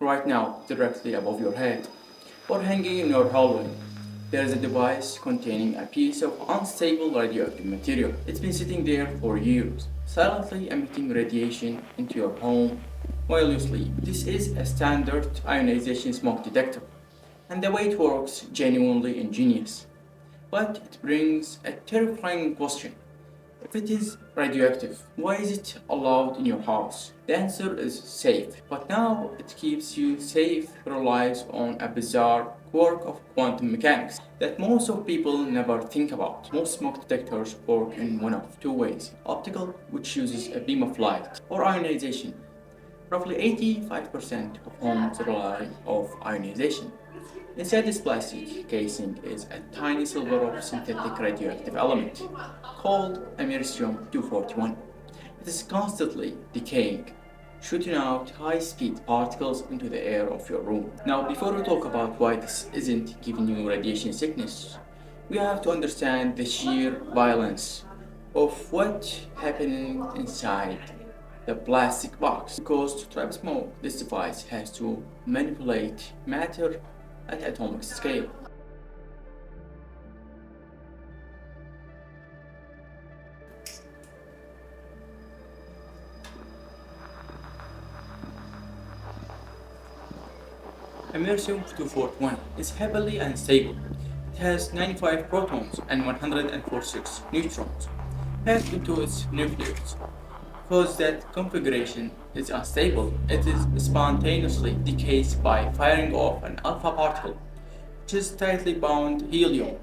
right now, directly above your head, or hanging in your hallway. There is a device containing a piece of unstable radioactive material. It's been sitting there for years, silently emitting radiation into your home while you sleep. This is a standard ionization smoke detector, and the way it works genuinely ingenious. But it brings a terrifying question. If it is radioactive, why is it allowed in your house? The answer is safe. But now it keeps you safe relies on a bizarre quirk of quantum mechanics that most of people never think about. Most smoke detectors work in one of two ways: optical, which uses a beam of light, or ionization. Roughly 85% of homes rely on ionization. Inside this plastic casing is a tiny sliver of synthetic radioactive element called americium-241. It is constantly decaying, shooting out high-speed particles into the air of your room. Now, before we talk about why this isn't giving you radiation sickness, we have to understand the sheer violence of what's happening inside the plastic box. Because to trap smoke, this device has to manipulate matter at atomic scale. Americium-241 is heavily unstable. It has 95 protons and 146 neutrons packed into its nucleus. Because that configuration is unstable, it is spontaneously decays by firing off an alpha particle, which is tightly bound helium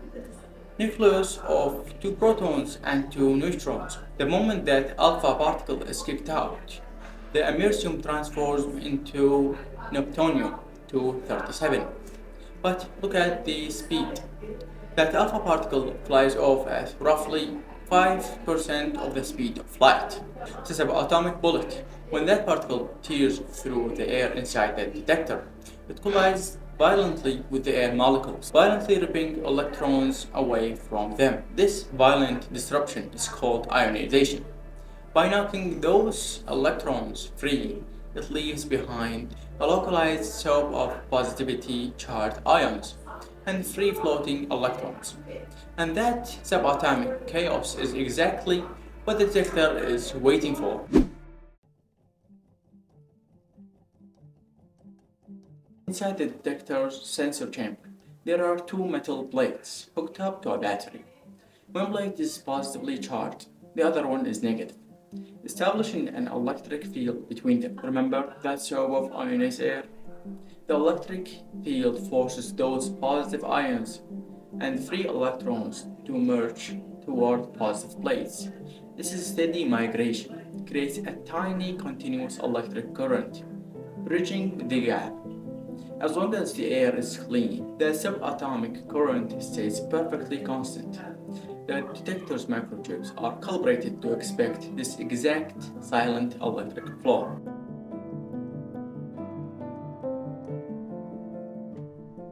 nucleus of 2 protons and 2 neutrons. The moment that alpha particle is kicked out, the americium transforms into neptunium-237. But look at the speed. That alpha particle flies off at roughly 5% of the speed of light. It's a subatomic bullet. When that particle tears through the air inside the detector, it collides violently with the air molecules, violently ripping electrons away from them. This violent disruption is called ionization. By knocking those electrons free, it leaves behind a localized soap of positivity charged ions and free floating electrons. And that subatomic chaos is exactly what the detector is waiting for. Inside the detector's sensor chamber, there are two metal plates hooked up to a battery. One plate is positively charged, the other one is negative, establishing an electric field between them. Remember that soap of ionized air? The electric field forces those positive ions and free electrons to merge toward positive plates. This is steady migration creates a tiny continuous electric current, bridging the gap. As long as the air is clean, the subatomic current stays perfectly constant. The detector's microchips are calibrated to expect this exact silent electric flow.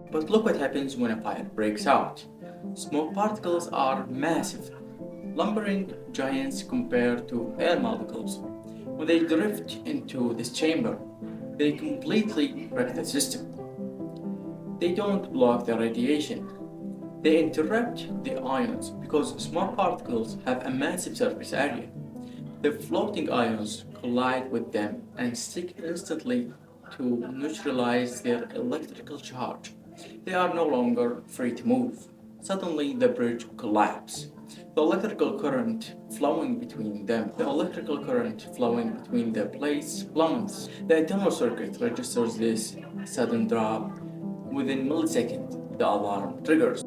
But look what happens when a fire breaks out. Smoke particles are massive, lumbering giants compared to air molecules. When they drift into this chamber, they completely wreck the system. They don't block the radiation. They interrupt the ions because small particles have a massive surface area. The floating ions collide with them and stick instantly to neutralize their electrical charge. They are no longer free to move. Suddenly the bridge collapses. The electrical current flowing between the plates plummets. The internal circuit registers this sudden drop. Within milliseconds, the alarm triggers.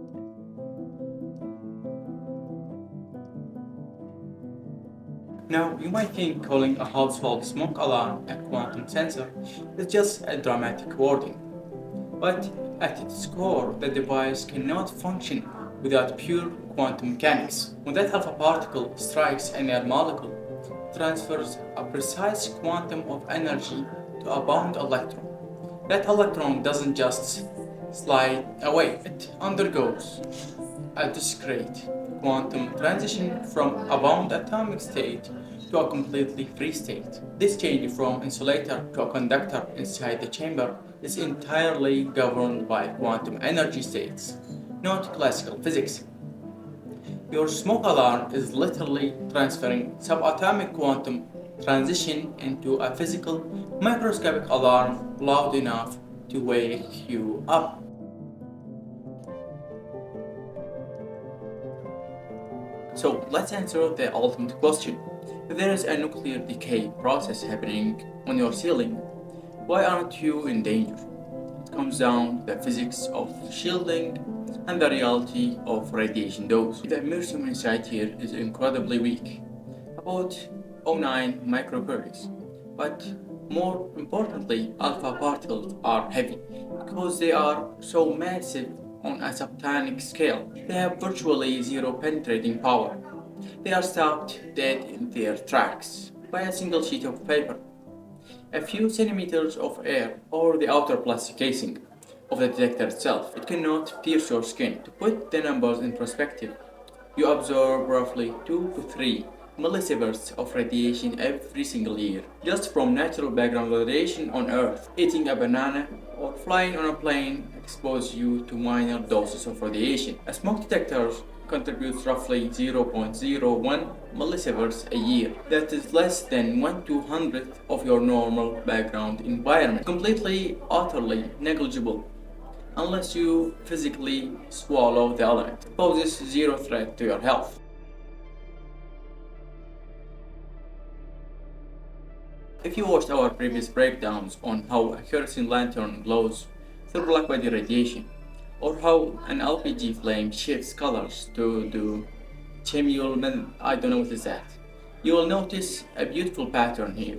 Now, you might think calling a household smoke alarm a quantum sensor is just a dramatic wording. But at its core, the device cannot function without pure quantum mechanics. When that alpha particle strikes an air molecule, it transfers a precise quantum of energy to a bound electron. That electron doesn't just slide away, it undergoes a discrete quantum transition from a bound atomic state to a completely free state. This change from insulator to a conductor inside the chamber is entirely governed by quantum energy states, not classical physics. Your smoke alarm is literally transferring subatomic quantum transition into a physical microscopic alarm loud enough to wake you up. So let's answer the ultimate question. If there is a nuclear decay process happening on your ceiling, why aren't you in danger? It comes down to the physics of shielding and the reality of radiation dose. The mercury inside here is incredibly weak, about 0.09 microcurries. But more importantly, alpha particles are heavy because they are so massive on a subatomic scale. They have virtually zero penetrating power. They are stopped dead in their tracks by a single sheet of paper, a few centimeters of air, or the outer plastic casing of the detector itself. It cannot pierce your skin. To put the numbers in perspective, you absorb roughly 2 to 3 millisieverts of radiation every single year, just from natural background radiation on Earth. Eating a banana or flying on a plane expose you to minor doses of radiation. A smoke detector contributes roughly 0.01 millisieverts a year. That is less than 1/200th of your normal background environment. Completely, utterly negligible. Unless you physically swallow the element. It poses zero threat to your health. If you watched our previous breakdowns on how a kerosene lantern glows through black-body radiation, or how an LPG flame shifts colors to do I don't know what is that, you will notice a beautiful pattern here.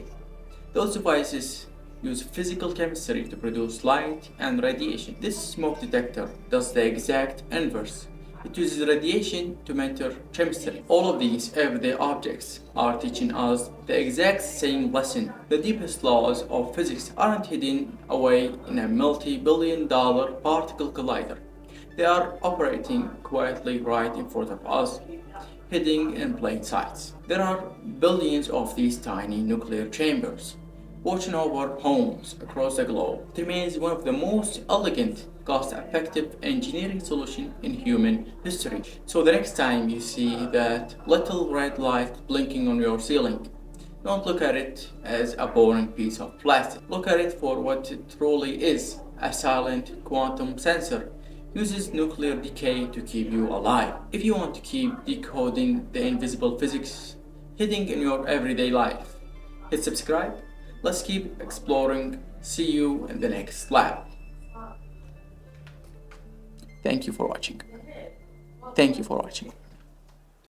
Those devices use physical chemistry to produce light and radiation. This smoke detector does the exact inverse. It uses radiation to mentor chemistry. All of these everyday objects are teaching us the exact same lesson. The deepest laws of physics aren't hidden away in a multi-billion-dollar particle collider. They are operating quietly right in front of us, hidden in plain sight. There are billions of these tiny nuclear chambers watching over homes across the globe. It remains one of the most elegant, cost-effective engineering solutions in human history. So the next time you see that little red light blinking on your ceiling, don't look at it as a boring piece of plastic. Look at it for what it truly is, a silent quantum sensor. Uses nuclear decay to keep you alive. If you want to keep decoding the invisible physics hidden in your everyday life, hit subscribe. Let's keep exploring. See you in the next lab. Thank you for watching. Thank you for watching.